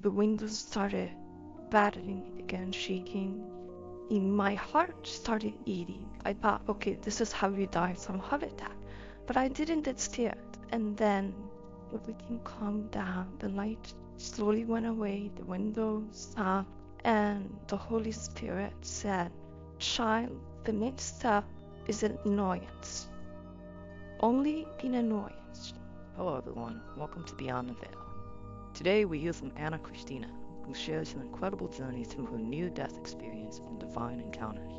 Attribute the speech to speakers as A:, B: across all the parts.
A: the windows started battering again, shaking. My heart started eating. I thought, okay, this is how you die from heart attack. But I didn't get scared. And then everything calmed down. The light slowly went away. The windows stopped. And the Holy Spirit said, child, the next step is an annoyance. Only an annoyance.
B: Hello everyone, welcome to Beyond the Veil. Today we hear from Christina, who shares an incredible journey through her near-death experience and divine encounters.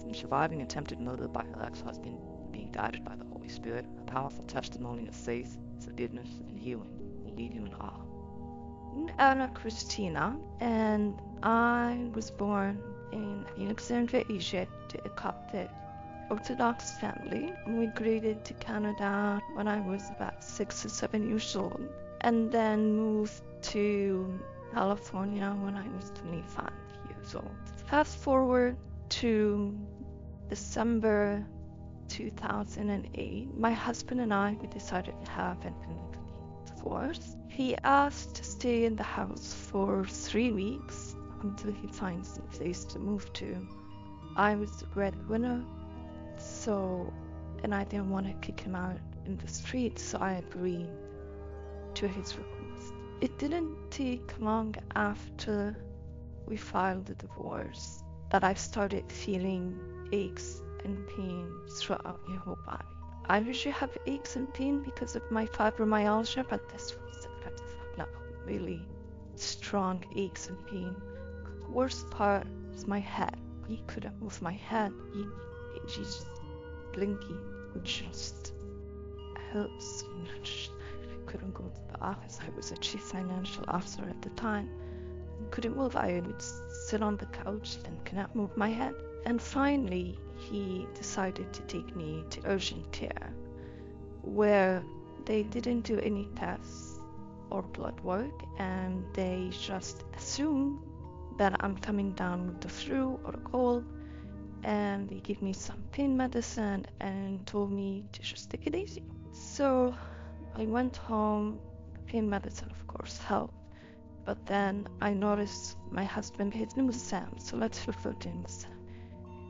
B: From surviving attempted murder by her ex-husband, being guided by the Holy Spirit, a powerful testimony of faith, forgiveness, and healing will lead you in awe.
A: I'm Christina, and I was born in Alexandria, Egypt, to a Coptic Orthodox family. Migrated to Canada when I was about 6 or 7 years old, and then moved to California when I was 25 years old. Fast forward to December 2008, my husband and I, we decided to have an divorce. He asked to stay in the house for 3 weeks until he finds a place to move to. I was the breadwinner, and I didn't want to kick him out in the street, so I agreed to his request. It didn't take long after we filed the divorce that I started feeling aches and pain throughout my whole body. I usually have aches and pain because of my fibromyalgia, but this was not really strong aches and pain. The worst part was my head. He couldn't move my head. He just blinking would just hurts. I couldn't go to the office. I was a chief financial officer at the time. Couldn't move. I would sit on the couch and could not move my head. And finally, he decided to take me to urgent care, where they didn't do any tests or blood work, and they just assumed that I'm coming down with the flu or a cold, and they gave me some pain medicine and told me to just take it easy. So I went home. Pain medicine, of course, helped. But then I noticed my husband, his name was Sam, so let's refer to him as Sam.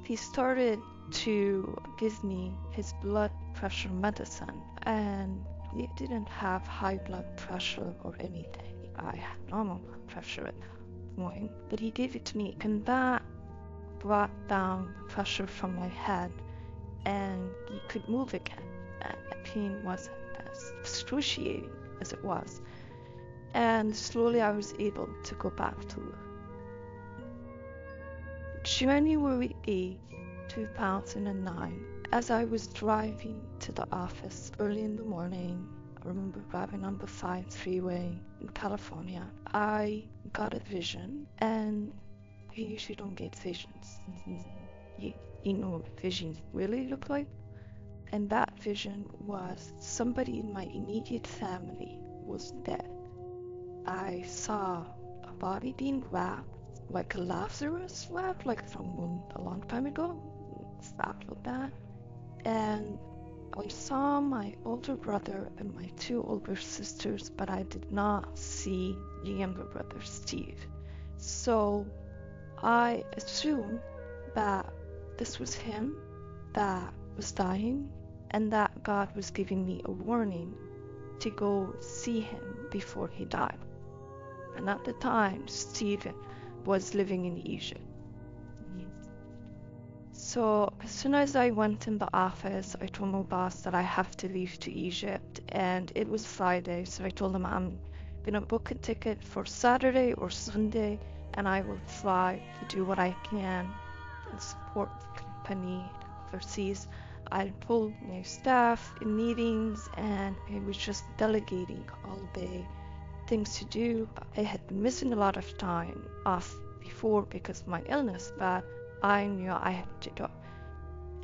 A: He started to give me his blood pressure medicine, and he didn't have high blood pressure or anything. I had normal blood pressure at that point, but he gave it to me, and that brought down pressure from my head, and he could move again, and the pain wasn't as excruciating as it was. And slowly I was able to go back to work. January 8, 2009, as I was driving to the office early in the morning, I remember driving on the 5 freeway in California, I got a vision, and I usually don't get visions. You know what visions really look like? And that vision was somebody in my immediate family was dead. I saw a body being wrapped, like a Lazarus wrap, like from a long time ago. It's wrapped like that. And I saw my older brother and my 2 older sisters, but I did not see the younger brother, Steve. So I assumed that this was him that was dying, and that God was giving me a warning to go see him before he died. And at the time, Steve was living in Egypt. So as soon as I went in the office, I told my boss that I have to leave to Egypt, and it was Friday, so I told him I'm gonna book a ticket for Saturday or Sunday, and I will try to do what I can and support the company overseas. I told my staff in meetings, and I was just delegating all day things to do. I had been missing a lot of time off before because of my illness, but I knew I had to go.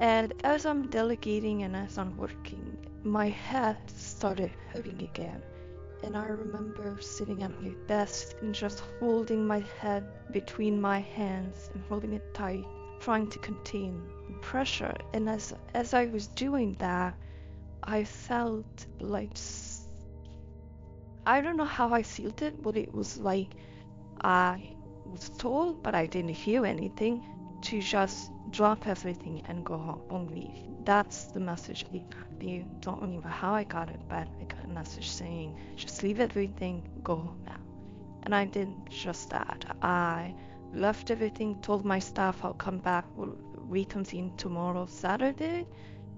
A: And as I'm delegating and as I'm working, my head started hurting again. And I remember sitting at my desk and just holding my head between my hands and holding it tight, trying to contain the pressure. And as I was doing that, I felt like, I don't know how I felt it, but it was like I was told, but I didn't hear anything, to just drop everything and go home and leave. That's the message I got. You don't remember how I got it, but I got a message saying, just leave everything, go home now. And I did just that. I left everything, told my staff I'll come back, we'll reconvene tomorrow, Saturday,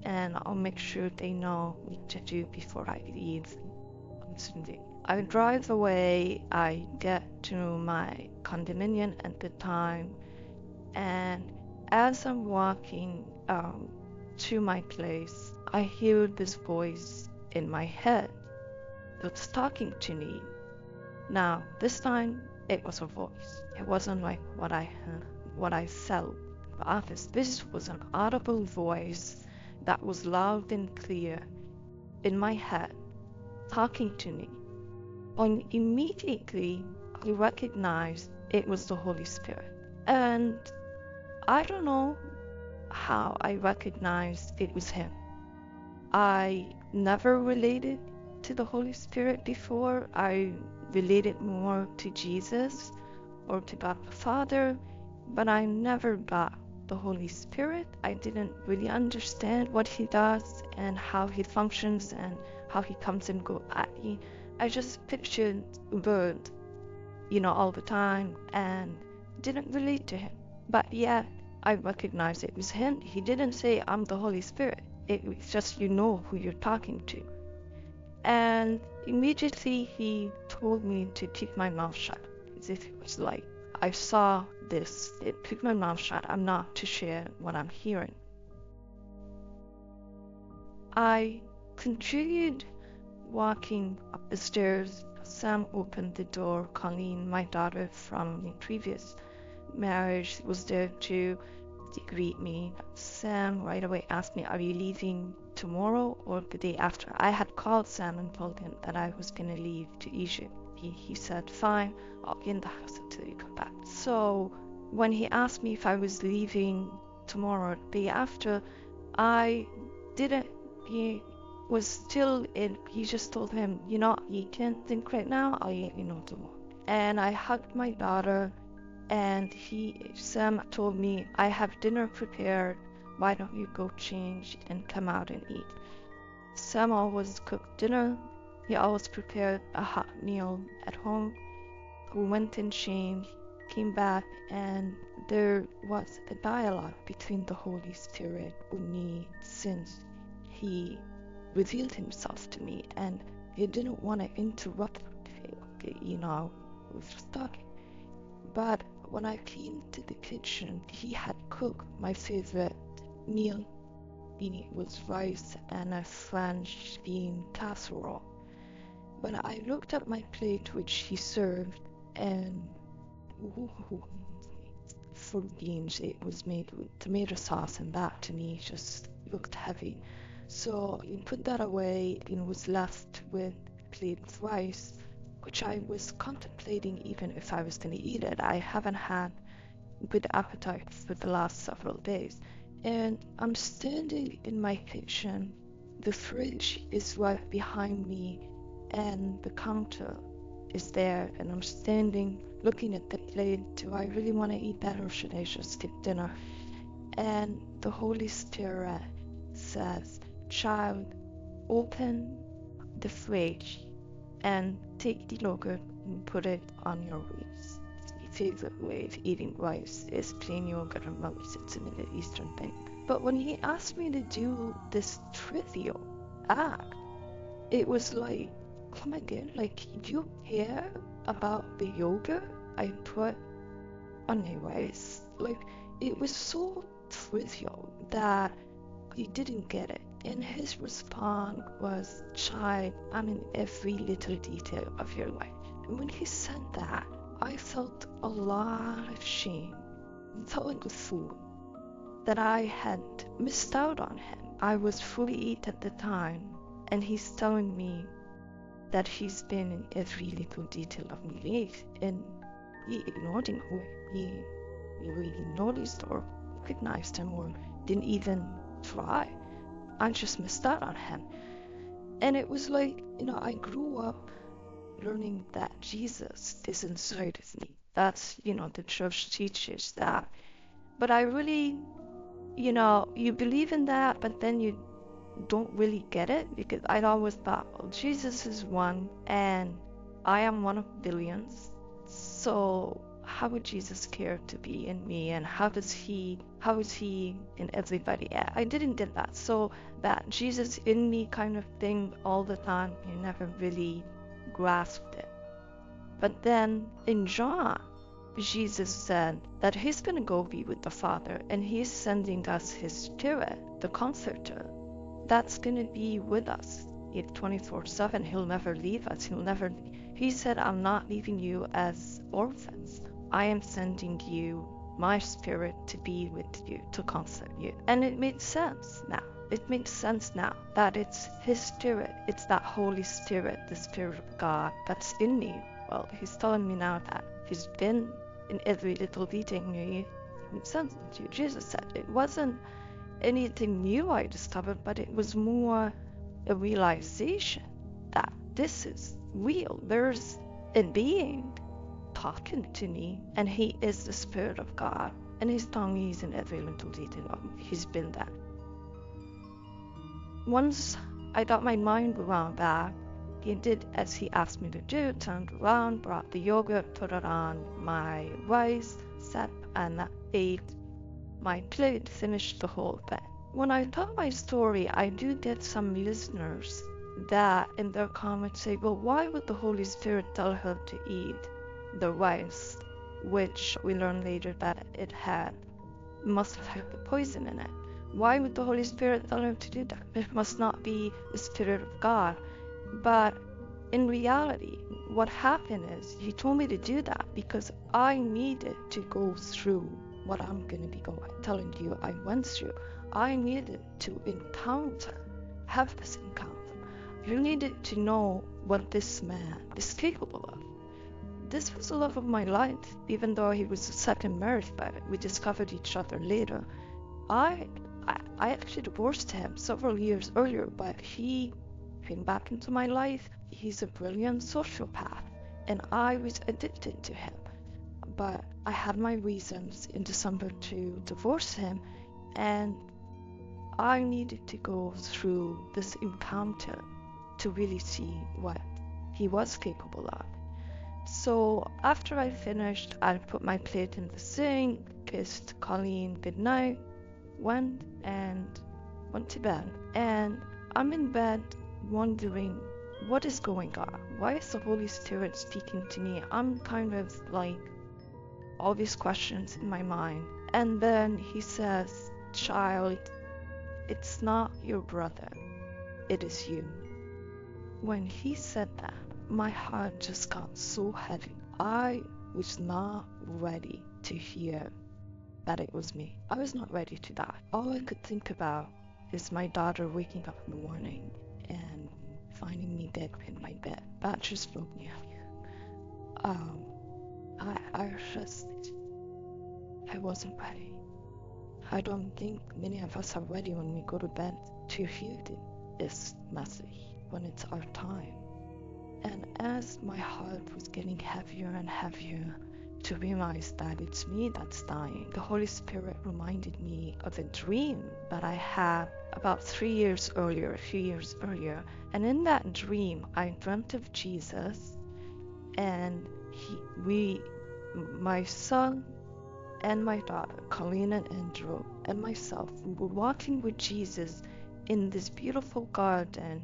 A: and I'll make sure they know what to do before I leave on Sunday. I drive away, I get to my condominium at the time, and as I'm walking to my place, I hear this voice in my head that's talking to me. Now, this time, it was a voice. It wasn't like what I heard, what I felt in the office. This was an audible voice that was loud and clear in my head, talking to me. And immediately, I recognized it was the Holy Spirit. And I don't know how I recognized it was him. I never related to the Holy Spirit before. I related more to Jesus or to God the Father, but I never got the Holy Spirit. I didn't really understand what he does and how he functions and how he comes and goes. I just pictured a bird, all the time, and didn't relate to him. But yet, I recognized it was him. He didn't say, I'm the Holy Spirit. It was just, who you're talking to. And immediately he told me to keep my mouth shut. As if it was like, I saw this, keep my mouth shut. I'm not to share what I'm hearing. I continued walking up the stairs. Sam opened the door. Colleen, my daughter from the previous marriage, was there to greet me. Sam right away asked me, are you leaving tomorrow or the day after? I had called Sam and told him that I was going to leave to Egypt. He said, fine, I'll be in the house until you come back. So when he asked me if I was leaving tomorrow or the day after, I didn't. He was still in. He just told him, you can't think right now, I'll let you know tomorrow. And I hugged my daughter, and Sam told me, I have dinner prepared, why don't you go change and come out and eat? Sam always cooked dinner. He always prepared a hot meal at home. We went and changed, came back, and there was a dialogue between the Holy Spirit and me since he revealed himself to me, and he didn't want to interrupt him, we were just talking. But when I came to the kitchen, he had cooked my favorite meal. It was rice and a French bean casserole. When I looked at my plate, which he served, and full beans, it was made with tomato sauce, and that to me just looked heavy. So he put that away and was left with a plate of rice, which I was contemplating even if I was going to eat it. I haven't had a good appetite for the last several days. And I'm standing in my kitchen. The fridge is right behind me, and the counter is there, and I'm standing looking at the plate. Do I really want to eat that, or should I just skip dinner? And the Holy Spirit says, child, open the fridge and take the yogurt and put it on your waist. My favorite way of eating rice is plain yogurt and rice. It's a Middle Eastern thing. But when he asked me to do this trivial act, it was like, come again, like, do you care about the yogurt I put on my rice? Like, it was so trivial that he didn't get it. And his response was, child, I'm in every little detail of your life. And when he said that, I felt a lot of shame. I felt like a fool that I had missed out on him. I was fully eat at the time, and he's telling me that he's been in every little detail of my life, and he ignored him. He really noticed or recognized him or didn't even try. I just missed out on him. And it was like, I grew up learning that Jesus is inside of me. That's, the church teaches that. But I really, you believe in that, but then you don't really get it, because I'd always thought, well, Jesus is one and I am one of billions. So how would Jesus care to be in me, and how is he in everybody? I didn't get that. So that Jesus in me kind of thing all the time, you never really grasped it. But then in John, Jesus said that he's going to go be with the Father, and he's sending us his Spirit, the Comforter, that's going to be with us 24/7. He'll never leave us. He said, I'm not leaving you as orphans. I am sending you my Spirit to be with you, to comfort you. And it made sense now. It makes sense now that it's his Spirit. It's that Holy Spirit, the Spirit of God that's in me. Well, he's telling me now that he's been in every little detail. It makes sense to you. Jesus said it wasn't anything new I discovered, but it was more a realization that this is real. There's a being talking to me, and he is the Spirit of God, and his tongue is in every little detail of me. He's been that. Once I got my mind around that, he did as he asked me to do, turned around, brought the yogurt, put it on my rice, sat and ate my plate, finished the whole thing. When I tell my story, I do get some listeners that in their comments say, well, why would the Holy Spirit tell her to eat the rice, which we learned later that it must have had the poison in it? Why would the Holy Spirit tell her to do that? It must not be the Spirit of God. But in reality, what happened is he told me to do that because I needed to go through what I'm going to be telling you I went through. I needed to have this encounter. You needed to know what this man is capable of. This was the love of my life, even though he was a second marriage, but we discovered each other later. I actually divorced him several years earlier, but he came back into my life. He's a brilliant sociopath, and I was addicted to him. But I had my reasons in December to divorce him, and I needed to go through this encounter to really see what he was capable of. So after I finished, I put my plate in the sink, kissed Colleen goodnight, went to bed. And I'm in bed wondering what is going on. Why is the Holy Spirit speaking to me? I'm kind of like all these questions in my mind. And then he says, child, it's not your brother, it is you. When he said that, my heart just got so heavy. I was not ready to hear that it was me. I was not ready to die. All I could think about is my daughter waking up in the morning and finding me dead in my bed. That just broke me out. I wasn't ready. I don't think many of us are ready when we go to bed to hear this message when it's our time. And as my heart was getting heavier and heavier to realize that it's me that's dying, the Holy Spirit reminded me of a dream that I had about a few years earlier. And in that dream, I dreamt of Jesus, and my son and my daughter, Colleen and Andrew, and myself, we were walking with Jesus in this beautiful garden,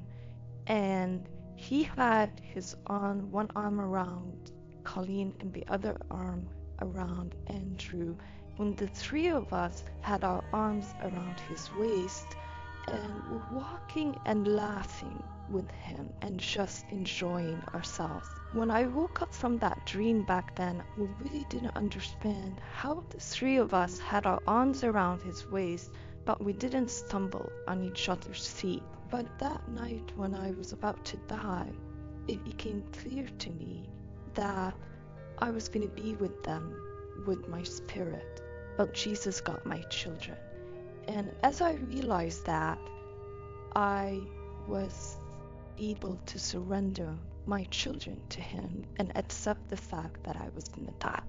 A: and he had one arm around Colleen and the other arm around Andrew, when the three of us had our arms around his waist and were walking and laughing with him and just enjoying ourselves. When I woke up from that dream back then, we really didn't understand how the three of us had our arms around his waist, but we didn't stumble on each other's feet. But that night when I was about to die, it became clear to me that I was going to be with them, with my spirit. But Jesus got my children. And as I realized that, I was able to surrender my children to him and accept the fact that I was going to die.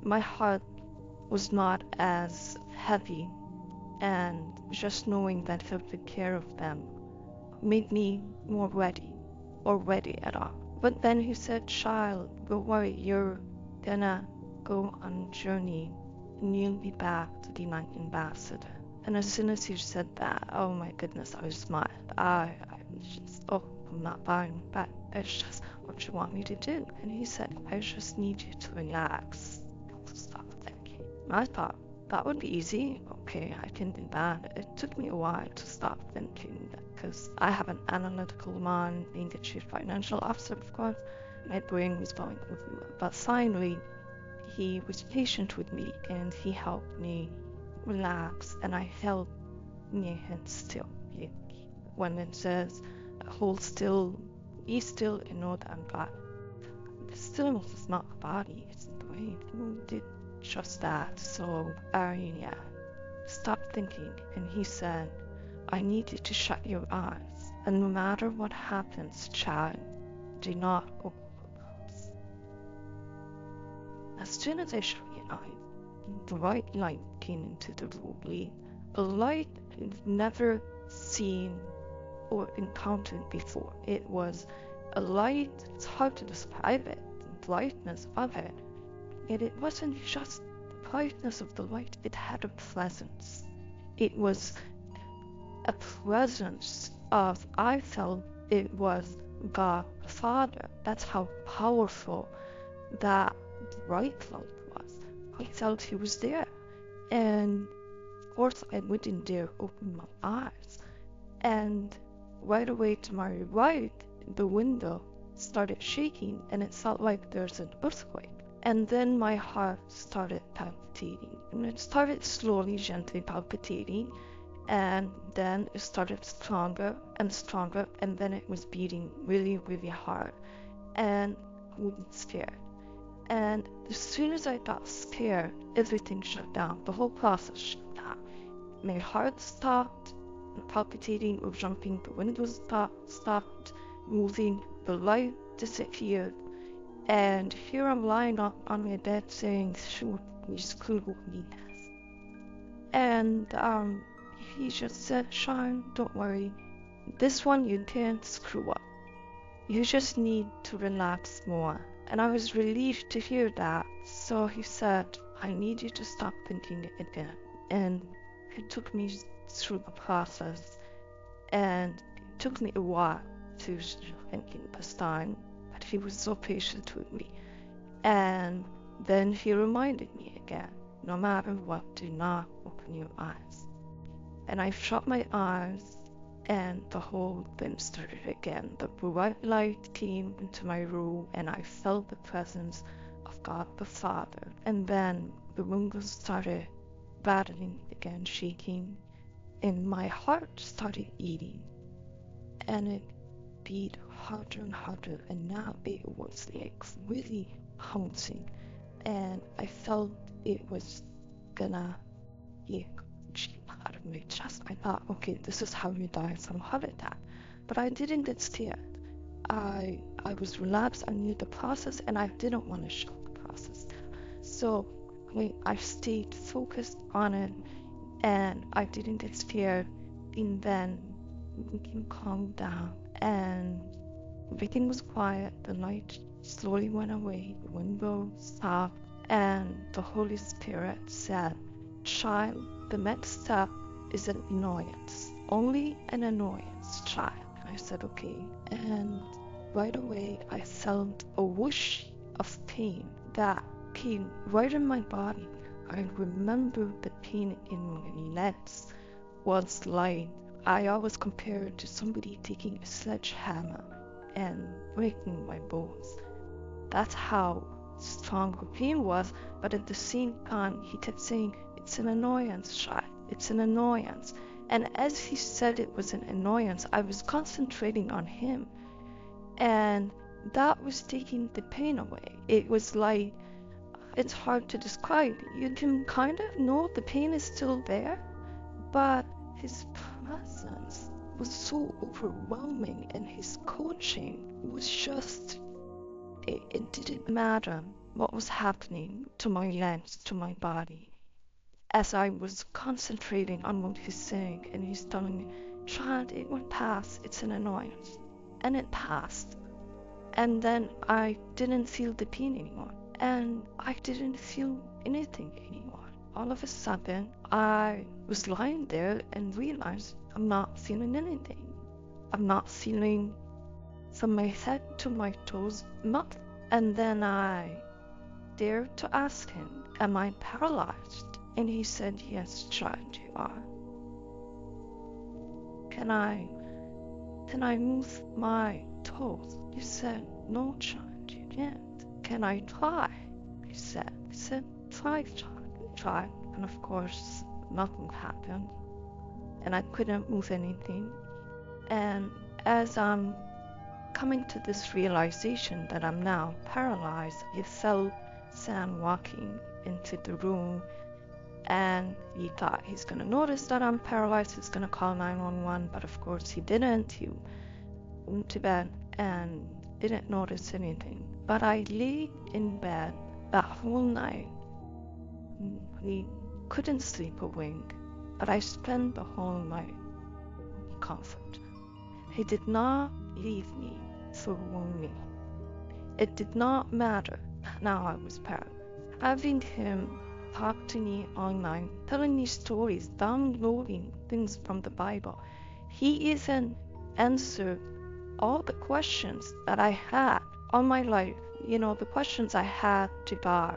A: my heart was not as heavy, and just knowing that he'll take care of them made me more ready, or ready at all. But then he said, child, don't worry, you're gonna go on a journey and you'll be back to be my ambassador. And as soon as he said that, oh my goodness, I smiled. I was just, oh, I'm not buying that. It's just, what you want me to do? And he said, I just need you to relax. Stop thinking. I thought, that would be easy. Okay, I can do that. It took me a while to stop thinking because I have an analytical mind, being a chief financial officer, of course. My brain was going everywhere. But finally, he was patient with me and he helped me relax, and I held near him still. When it says, hold still, be still, and know that I'm God. The stillness is not a body, it's the brain. He did just that. So, stop thinking. And he said, I need you to shut your eyes. And no matter what happens, child, do not open your eyes. As soon as I shut your eyes, the white light came into the room. A light I've never seen or encountered before. It was a light, it's hard to describe it, the brightness of it. And it wasn't just the brightness of the light, it had a presence. It was a presence of, I felt it was God the Father. That's how powerful that bright light was. I felt he was there. And of course I wouldn't dare open my eyes. And right away to my right, the window started shaking and it felt like there's an earthquake. And then my heart started palpitating. And it started slowly, gently palpitating. And then it started stronger and stronger. And then it was beating really, really hard. And I was scared. And as soon as I got scared, everything shut down. The whole process shut down. My heart stopped palpitating or jumping. The windows stopped moving. The light disappeared. And here I'm lying up on my bed saying, shoot, we screwed me. And he just said, Sean, don't worry. This one you can't screw up. You just need to relax more. And I was relieved to hear that. So he said, I need you to stop thinking again. And it took me through the process. And it took me a while to thinking this time. But he was so patient with me. And then he reminded me again, no matter what, do not open your eyes. And I shut my eyes, and the whole thing started again. The bright light came into my room, and I felt the presence of God the Father. And then the windows started rattling again, shaking, and my heart started beating. And it beat harder and harder, and now it was like really bouncing. And I felt it was gonna out of my chest. I thought, okay, this is how you die from heart attack. But I didn't get scared. I was relaxed. I knew the process, and I didn't want to show the process. So I stayed focused on it, and I didn't get scared. And then we can calm down, and everything was quiet. The light slowly went away. The window stopped, and the Holy Spirit said, child, the next step is an annoyance. Only an annoyance, child. I said, okay. And right away, I felt a whoosh of pain that came right in my body. I remember the pain in my legs was like, I always compare it to somebody taking a sledgehammer and breaking my bones. That's how strong the pain was. But at the same time, he kept saying, it's an annoyance, child. It's an annoyance. And as he said it was an annoyance, I was concentrating on him. And that was taking the pain away. It was like, it's hard to describe. You can kind of know the pain is still there, but his presence was so overwhelming, and his coaching was just, it didn't matter what was happening to my legs, to my body. As I was concentrating on what he's saying, and he's telling me, child, it will pass, it's an annoyance. And it passed. And then I didn't feel the pain anymore. And I didn't feel anything anymore. All of a sudden, I was lying there and realized I'm not feeling anything. I'm not feeling from my head to my toes, nothing. And then I dared to ask him, am I paralyzed? And he said, yes, child, you are. Can I move my toes? He said, no, child, you can't. Can I try? He said, try, child, try. And of course, nothing happened. And I couldn't move anything. And as I'm coming to this realization that I'm now paralyzed, he felt Sam walking into the room, and he thought he's gonna notice that I'm paralyzed, he's gonna call 911, but of course he didn't. He went to bed and didn't notice anything. But I lay in bed that whole night. We couldn't sleep a wink, but I spent the whole night in comfort. He did not leave me for me. It did not matter. Now I was paralyzed. Having him talk to me online, telling me stories, downloading things from the Bible, he even answered all the questions that I had all my life, the questions I had to God,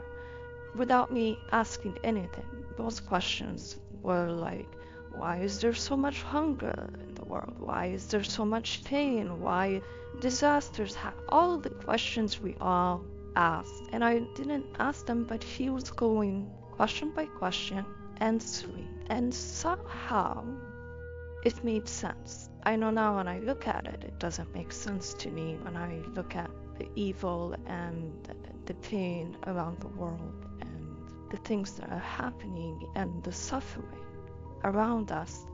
A: without me asking anything. Those questions were like, why is there so much hunger in the world? Why is there so much pain? Why disasters happen? All the questions we all asked. And I didn't ask them, but he was going question by question, answering. And somehow it made sense. I know now when I look at it, it doesn't make sense to me when I look at the evil and the pain around the world and the things that are happening and the suffering around us.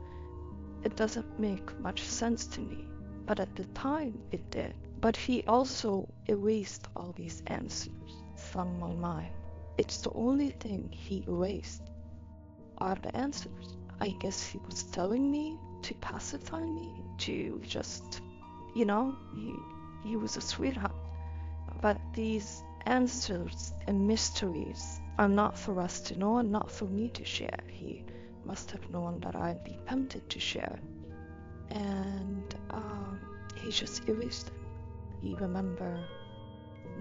A: It doesn't make much sense to me, but at the time it did. But he also erased all these answers from my mind. It's the only thing he erased are the answers. I guess he was telling me to pacify me, to just, he was a sweetheart. But these answers and mysteries are not for us to know and not for me to share. He must have known that I'd be tempted to share. And he just erased it. He remembered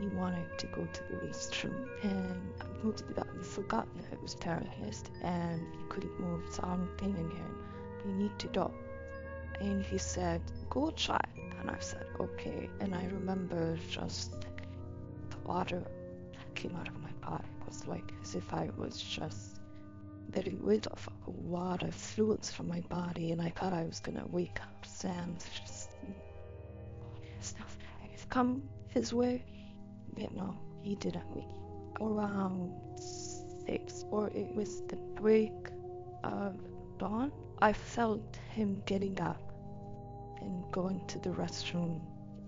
A: he wanted to go to the restroom, and I moved to that. He forgot that I was paralyzed and he couldn't move, so I'm telling him, you need to go. And he said, go, child. And I said, okay. And I remember just the water that came out of my body. It was like as if I was just getting rid of a lot of fluids from my body, and I thought I was gonna wake up. Sam just come his way. No, he didn't wake. Around 6, or it was the break of dawn, I felt him getting up and going to the restroom,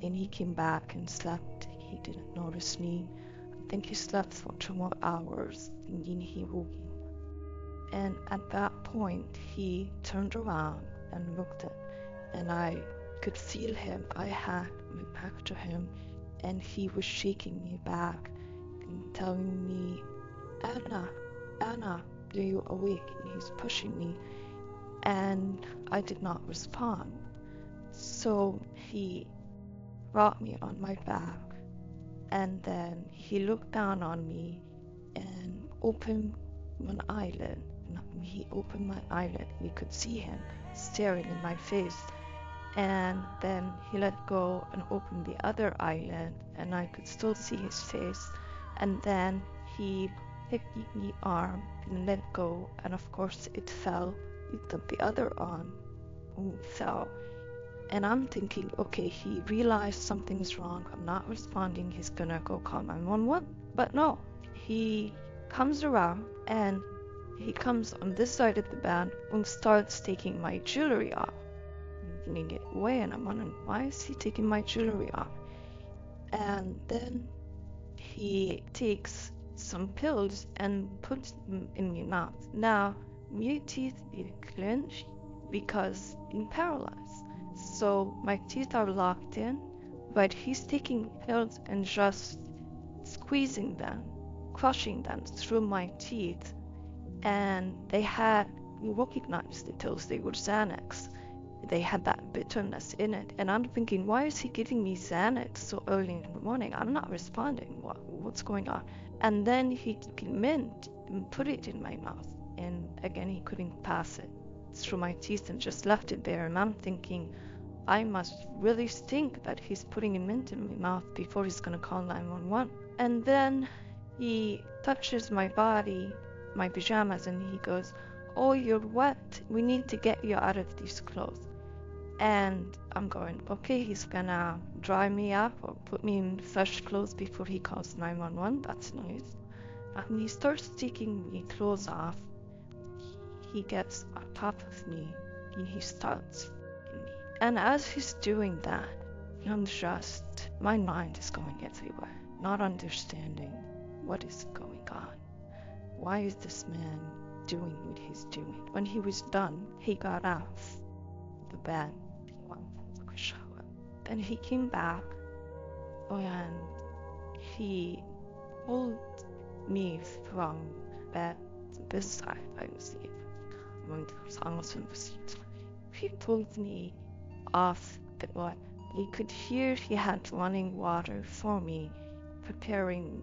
A: and he came back and slept. He didn't notice me. I think he slept for 2 more hours, and then he woke up. And at that point, he turned around and looked at, and I could feel him. I had my back to him, and he was shaking me back and telling me, Anna, are you awake? And he's pushing me, and I did not respond. So he brought me on my back, and then he looked down on me and opened one eyelid. And when he opened my eyelid, we could see him staring in my face. And then he let go and opened the other eyelid, and I could still see his face. And then he picked the arm and let go, and of course it fell. He took the other arm and fell. And I'm thinking, okay, he realized something's wrong. I'm not responding. He's gonna go call 911. But no, he comes around and he comes on this side of the bed and starts taking my jewelry off. And he get away, and I'm wondering, why is he taking my jewelry off? And then he takes some pills and puts them in my mouth. Now, my teeth be clenched because I'm paralyzed. So my teeth are locked in, but he's taking pills and just squeezing them, crushing them through my teeth. And they had, you recognized the pills, they were Xanax. They had that bitterness in it. And I'm thinking, why is he giving me Xanax so early in the morning? I'm not responding. What's going on? And then he took mint and put it in my mouth. And again, he couldn't pass it through my teeth and just left it there. And I'm thinking, I must really stink that he's putting a mint in my mouth before he's going to call 911. And then he touches my body, my pajamas, and he goes, oh, you're wet. We need to get you out of these clothes. And I'm going, okay, he's gonna dry me up or put me in fresh clothes before he calls 911. That's nice. And he starts taking my clothes off. He gets on top of me and he starts hitting me. And as he's doing that, my mind is going everywhere, not understanding what is going on. Why is this man doing what he's doing? When he was done, he got off the bed and went for a shower. Then he came back and he pulled me from bed beside I was he pulled me off the bed. You could hear he had running water for me, preparing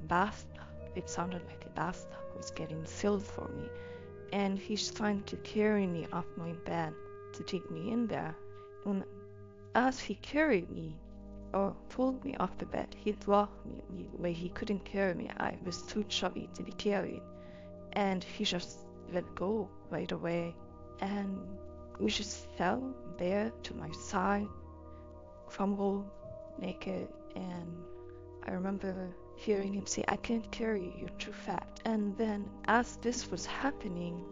A: bathtub. It sounded like a bathtub was getting filled for me. And he's trying to carry me off my bed to take me in there. And as he carried me, or pulled me off the bed, he dropped me where he couldn't carry me. I was too chubby to be carried. And he just let go right away. And we just fell there to my side, crumbled, naked. And I remember hearing him say, I can't carry you, you're too fat. And then as this was happening,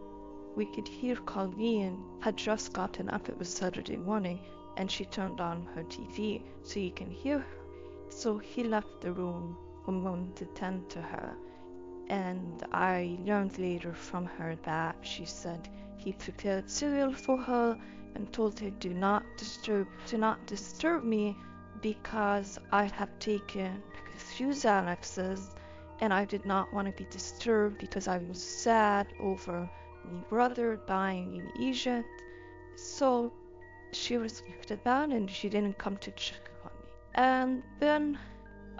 A: we could hear Colleen had just gotten up. It was Saturday morning, and she turned on her TV so you can hear her. So he left the room alone to tend to her. And I learned later from her that she said he prepared cereal for her and told her do not disturb me because I have taken a few Xanaxes and I did not want to be disturbed because I was sad over my brother dying in Egypt. So she respected that and she didn't come to check on me. And then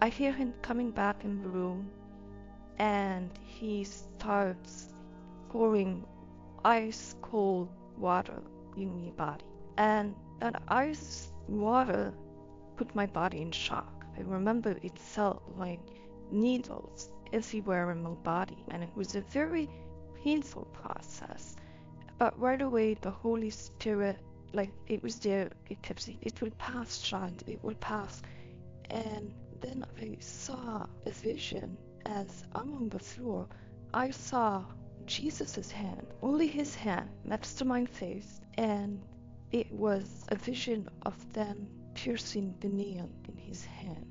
A: I hear him coming back in the room and he starts pouring ice cold water in my body. And that ice water put my body in shock. I remember it felt like needles everywhere in my body, and it was a very painful process. But right away, the Holy Spirit, like it was there, it kept saying, it will pass, child, it will pass. And then I saw a vision as I'm on the floor. I saw Jesus' hand, only his hand, next to my face, and it was a vision of them piercing the nail in his hand.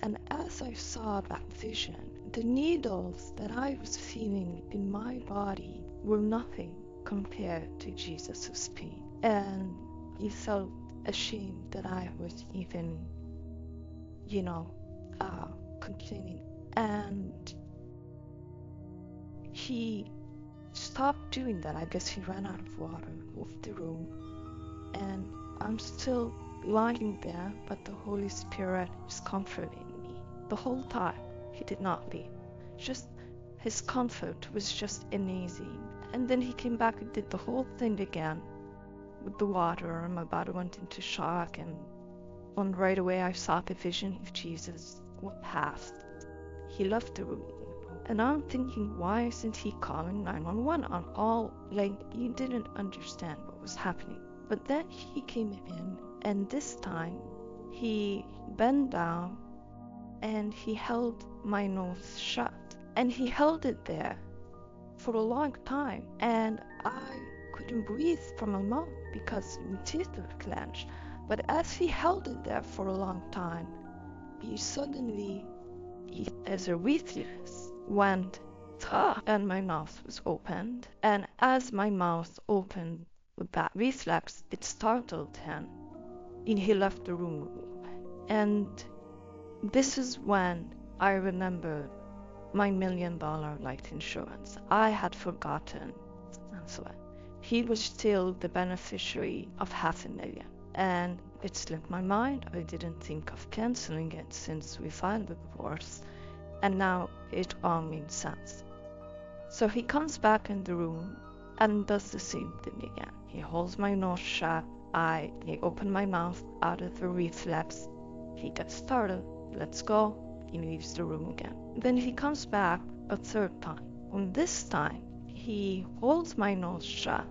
A: And as I saw that vision, the needles that I was feeling in my body were nothing compared to Jesus' pain. And he felt ashamed that I was even, complaining. And he stopped doing that. I guess he ran out of water, left the room. And I'm still lying there, but the Holy Spirit is comforting me. The whole time, he did not leave. Just his comfort was just amazing. And then he came back and did the whole thing again with the water, and my body went into shock. And right away, I saw the vision of Jesus what passed. He left the room. And I'm thinking, why isn't he calling 911 on all? Like, he didn't understand what was happening. But then he came in, and this time he bent down and he held my nose shut. And he held it there for a long time. And I couldn't breathe from my mouth because my teeth were clenched. But as he held it there for a long time, he suddenly as a reflex, went and my mouth was opened. And as my mouth opened with that reflex, it startled him. And he left the room. And this is when I remembered my $1 million life insurance. I had forgotten. So he was still the beneficiary of $500,000. And it slipped my mind. I didn't think of canceling it since we filed the divorce. And now it all makes sense. So he comes back in the room and does the same thing again. He holds my nose shut. He opened my mouth out of the reflex. He gets startled. Let's go. He leaves the room again. Then he comes back a third time. And this time, he holds my nose shut,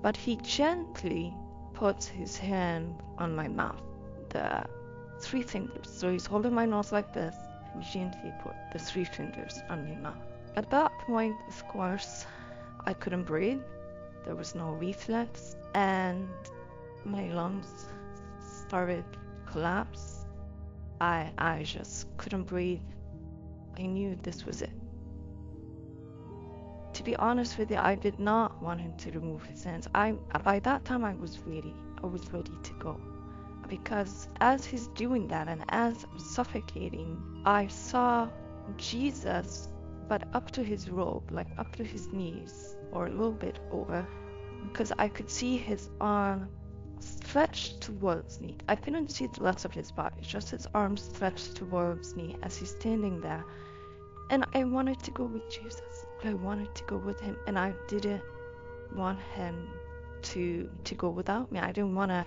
A: but he gently puts his hand on my mouth, the 3 fingers. So he's holding my nose like this, and gently put the 3 fingers on my mouth. At that point, of course, I couldn't breathe. There was no reflex, and my lungs started to collapse. I just couldn't breathe. I knew this was it. To be honest with you, I did not want him to remove his hands. By that time, I was ready to go. Because as he's doing that and as I was suffocating, I saw Jesus, but up to his robe, like up to his knees, or a little bit over, because I could see his arm stretched towards me. I couldn't see the rest of his body, just his arm stretched towards me as he's standing there. And I wanted to go with Jesus. I wanted to go with him, and I didn't want him to go without me. I didn't want to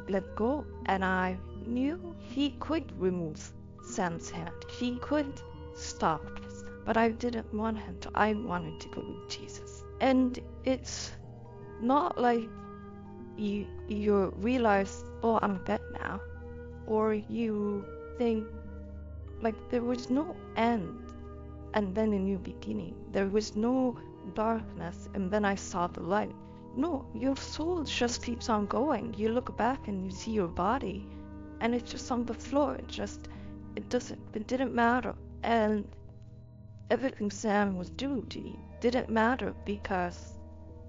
A: let go. And I knew he could remove Sam's hand. He could stop this. But I didn't want him to. I wanted to go with Jesus. And it's not like you realize, oh, I'm dead now. Or you think, like, there was no end and then a new beginning. There was no darkness and then I saw the light. No, your soul just keeps on going. You look back and you see your body and it's just on the floor. It didn't matter. And everything Sam was doing to me didn't matter because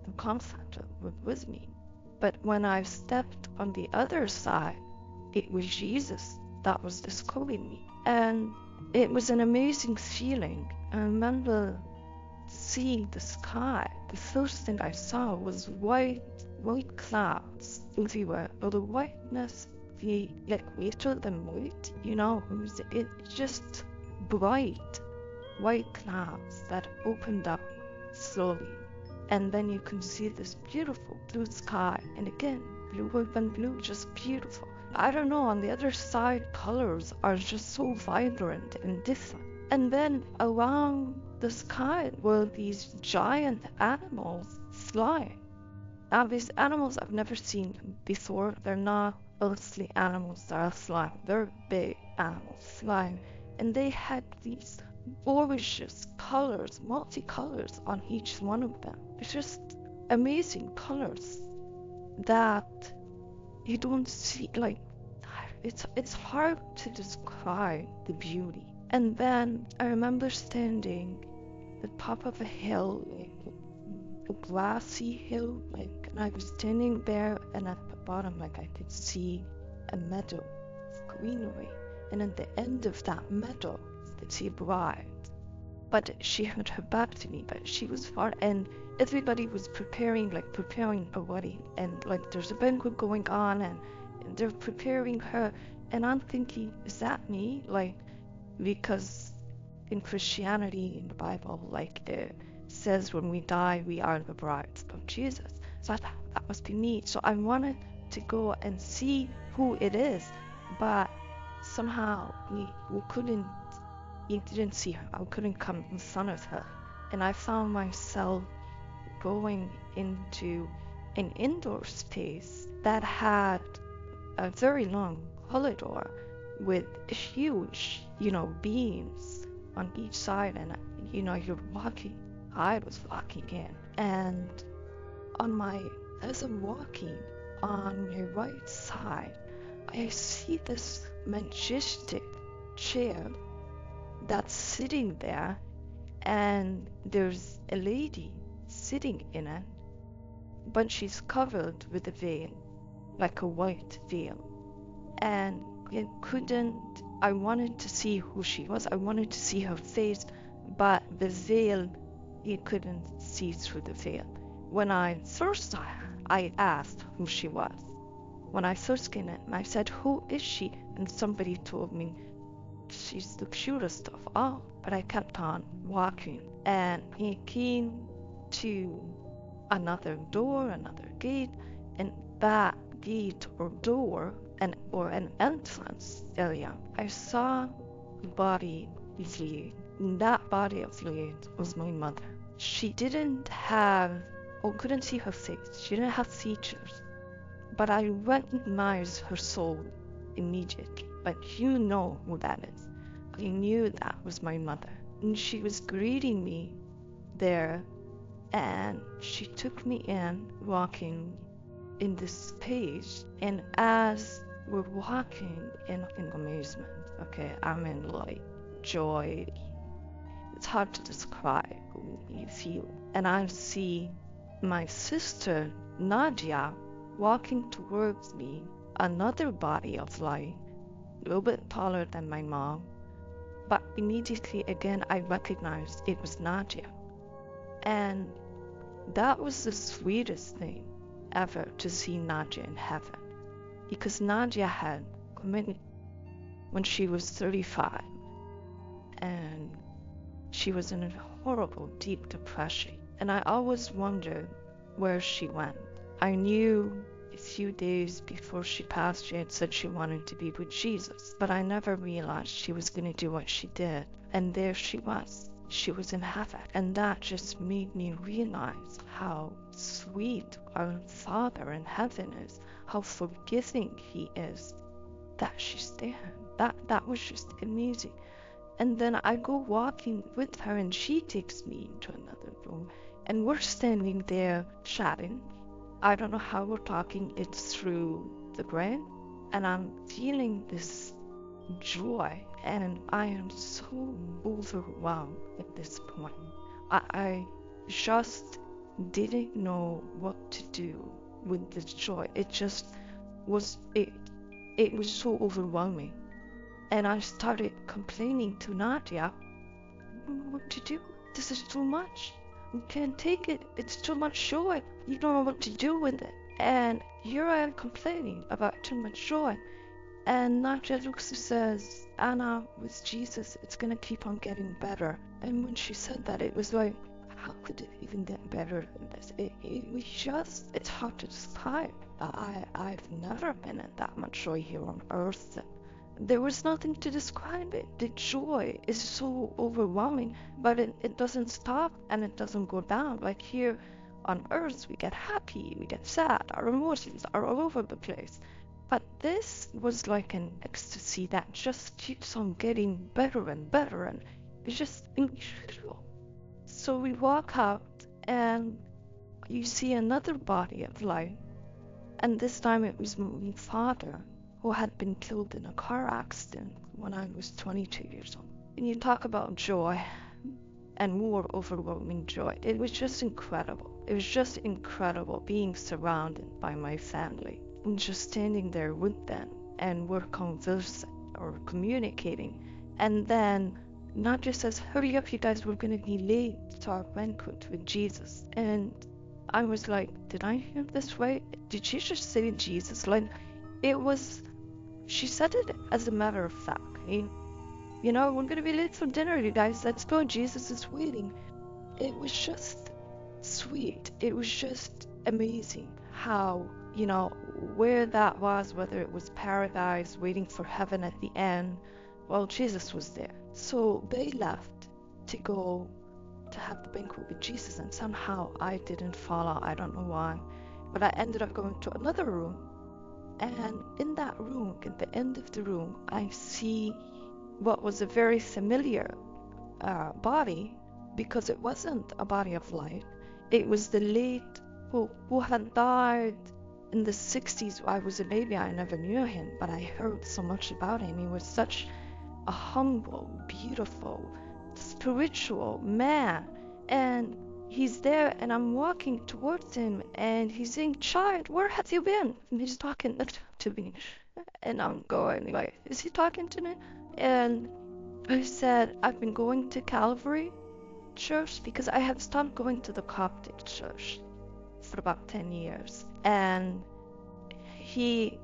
A: the comforter was with me. But when I stepped on the other side, it was Jesus that was discovering me. And it was an amazing feeling. I remember seeing the sky. The first thing I saw was white clouds everywhere. But the whiteness, like whiter than white, it's just bright white clouds that opened up slowly. And then you can see this beautiful blue sky. And again, bluer than blue, just beautiful. I don't know, on the other side, colors are just so vibrant and different. And then around the sky were these giant animals flying. Now, these animals I've never seen before. They're not earthly animals that are flying. They're big animals flying. And they had these gorgeous colors, multicolors on each one of them. It's just amazing colors that you don't see. Like, it's hard to describe the beauty. And then I remember standing at the top of a hill, like a grassy hill, and I was standing there, and at the bottom, like, I could see a meadow of greenery. And at the end of that meadow, I could see a bride. But she had her back to me, but she was far, and everybody was preparing a wedding, and like there's a banquet going on, and they're preparing her, and I'm thinking, is that me? Like, because in Christianity, in the Bible, like it says when we die, we are the brides of Jesus. So I thought that must be me. So I wanted to go and see who it is, but somehow we couldn't. You didn't see her. I couldn't come in front of her, and I found myself going into an indoor space that had a very long corridor with huge, beams on each side, and you're walking. I was walking in, and as I'm walking on my right side, I see this majestic chair that's sitting there, and there's a lady sitting in it, but she's covered with a veil, like a white veil. And I wanted to see who she was. I wanted to see her face, but the veil, you couldn't see through the veil. When I first saw her, I asked who she was. When I first came in, I said, "Who is she?" And somebody told me, "She's the cutest of all." But I kept on walking, and he came to another door, another gate, and that gate or door or an entrance area, I saw a body of light. That body of light was my mother. She didn't have, or couldn't see her face. She didn't have features, but I recognized her soul immediately. Like, you know who that is. I knew that was my mother, and she was greeting me there, and she took me in, walking in this page, and as we're walking in amazement, okay, I'm in like joy. It's hard to describe what you feel. And I see my sister Nadia walking towards me, another body of light, a little bit taller than my mom, but immediately again I recognized it was Nadia. And that was the sweetest thing ever, to see Nadia in heaven, because Nadia had committed when she was 35, and she was in a horrible, deep depression, and I always wondered where she went. I knew a few days before she passed, she had said she wanted to be with Jesus, but I never realized she was going to do what she did, and there she was. She was in heaven, and that just made me realize how sweet our Father in heaven is, how forgiving He is, that she's there. That was just amazing. And then I go walking with her, and she takes me into another room, and we're standing there chatting. I don't know how we're talking. It's through the brain, and I'm feeling this joy, and I am so overwhelmed at this point. I just didn't know what to do with this joy. It just was, it was so overwhelming. And I started complaining to Nadia, "I don't know what to do. This is too much. We can't take it. It's too much joy. You don't know what to do with it." And here I am complaining about too much joy. And Nadia looks and says, "Anna, with Jesus, it's going to keep on getting better." And when she said that, it was like, how could it even get better than this? It was just, it's hard to describe. I've never been in that much joy here on earth. There was nothing to describe it. The joy is so overwhelming, but it doesn't stop and it doesn't go down. Like here on earth, we get happy, we get sad, our emotions are all over the place. But this was like an ecstasy that just keeps on getting better and better, and it's just incredible. So we walk out, and you see another body of light, and this time it was my father, who had been killed in a car accident when I was 22 years old. And you talk about joy, and more overwhelming joy. It was just incredible. It was just incredible being surrounded by my family, and just standing there with them, and we're conversing or communicating, and then Nadia says, "Hurry up, you guys, we're going to be late to our banquet with Jesus." And I was like, did I hear this right? Did she just say Jesus? Like, it was, she said it as a matter of fact. You know, we're going to be late for dinner, you guys, let's go, Jesus is waiting. It was just sweet. It was just amazing how, you know, where that was, whether it was paradise waiting for heaven at the end. Well, Jesus was there. So they left to go to have the banquet with Jesus, and somehow I didn't follow. I don't know why, but I ended up going to another room, and in that room, at the end of the room, I see what was a very familiar body, because it wasn't a body of light. It was the late who had died in the 60s. I was a baby, I never knew him, but I heard so much about him. He was such a humble, beautiful, spiritual man. And he's there, and I'm walking towards him, and he's saying, "Child, where have you been?" And he's talking to me. And I'm going like, is he talking to me? And I said, "I've been going to Calvary Church because I have stopped going to the Coptic Church for about 10 years. And he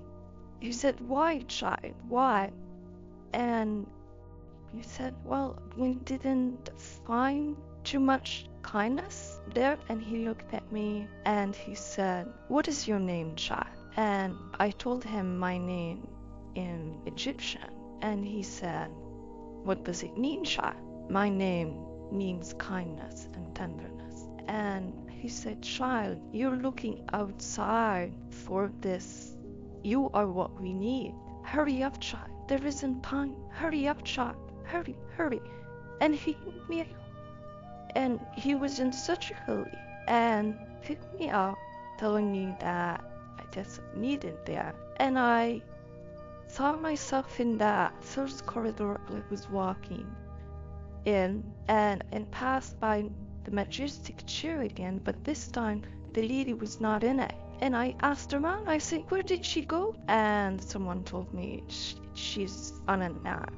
A: said, "Why, child? Why?" And he said, "Well, we didn't find too much kindness there." And he looked at me and he said, "What is your name, child?" And I told him my name in Egyptian. And he said, "What does it mean, child?" "My name means kindness and tenderness." And he said, "Child, you're looking outside for this. You are what we need. Hurry up, child. There isn't time. Hurry up, child. Hurry, hurry." And he picked me up. And he was in such a hurry and picked me up, telling me that I just needed there. And I saw myself in that third corridor I was walking in, and passed by the majestic chair again, but this time the lady was not in it. And I asked her man, I said, "Where did she go?" And someone told me she's on a nap.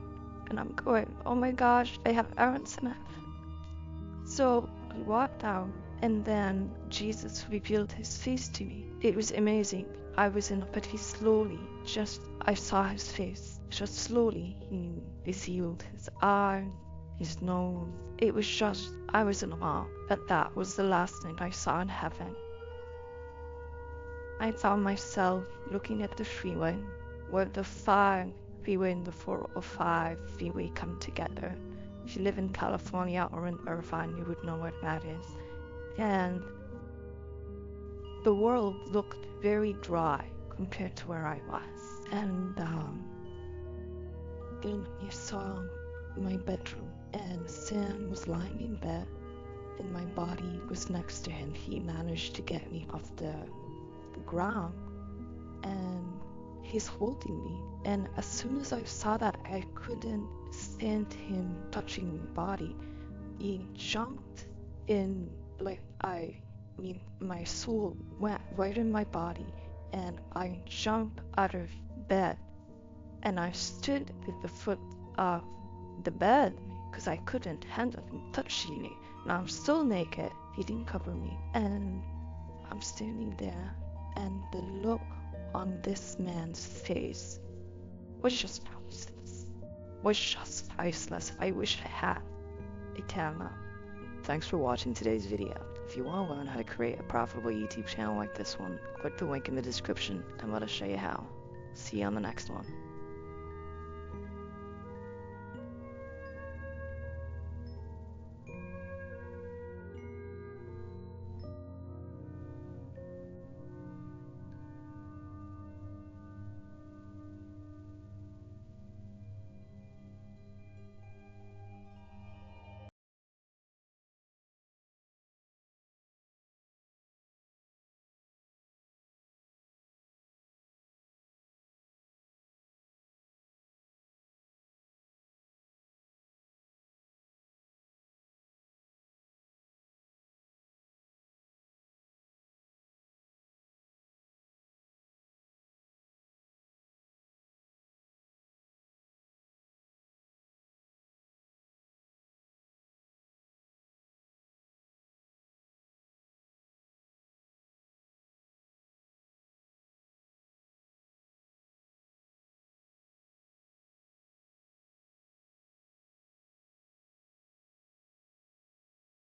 A: And I'm going, oh my gosh, I have errands enough. So I walked out, and then Jesus revealed his face to me. It was amazing. I was in, but he slowly, I saw his face. Just slowly, he revealed his eye, his nose. It was just, I was in awe. But that was the last thing I saw in heaven. I found myself looking at the freeway, where the 5 freeway and the 405 freeway come together. If you live in California or in Irvine, you would know what that is. And the world looked very dry compared to where I was. And then I saw my bedroom, and Sam was lying in bed, and my body was next to him. He managed to get me off the ground, and he's holding me. And as soon as I saw that, I couldn't stand him touching my body. He jumped in, my soul went right in my body, and I jumped out of bed, and I stood at the foot of the bed because I couldn't handle him touching me. And I'm still naked. He didn't cover me, and I'm standing there, and the look on this man's face was just priceless. I wish I had a camera.
B: Thanks for watching today's video. If you want to learn how to create a profitable YouTube channel like this one, click the link in the description and let us show you how. See you on the next one.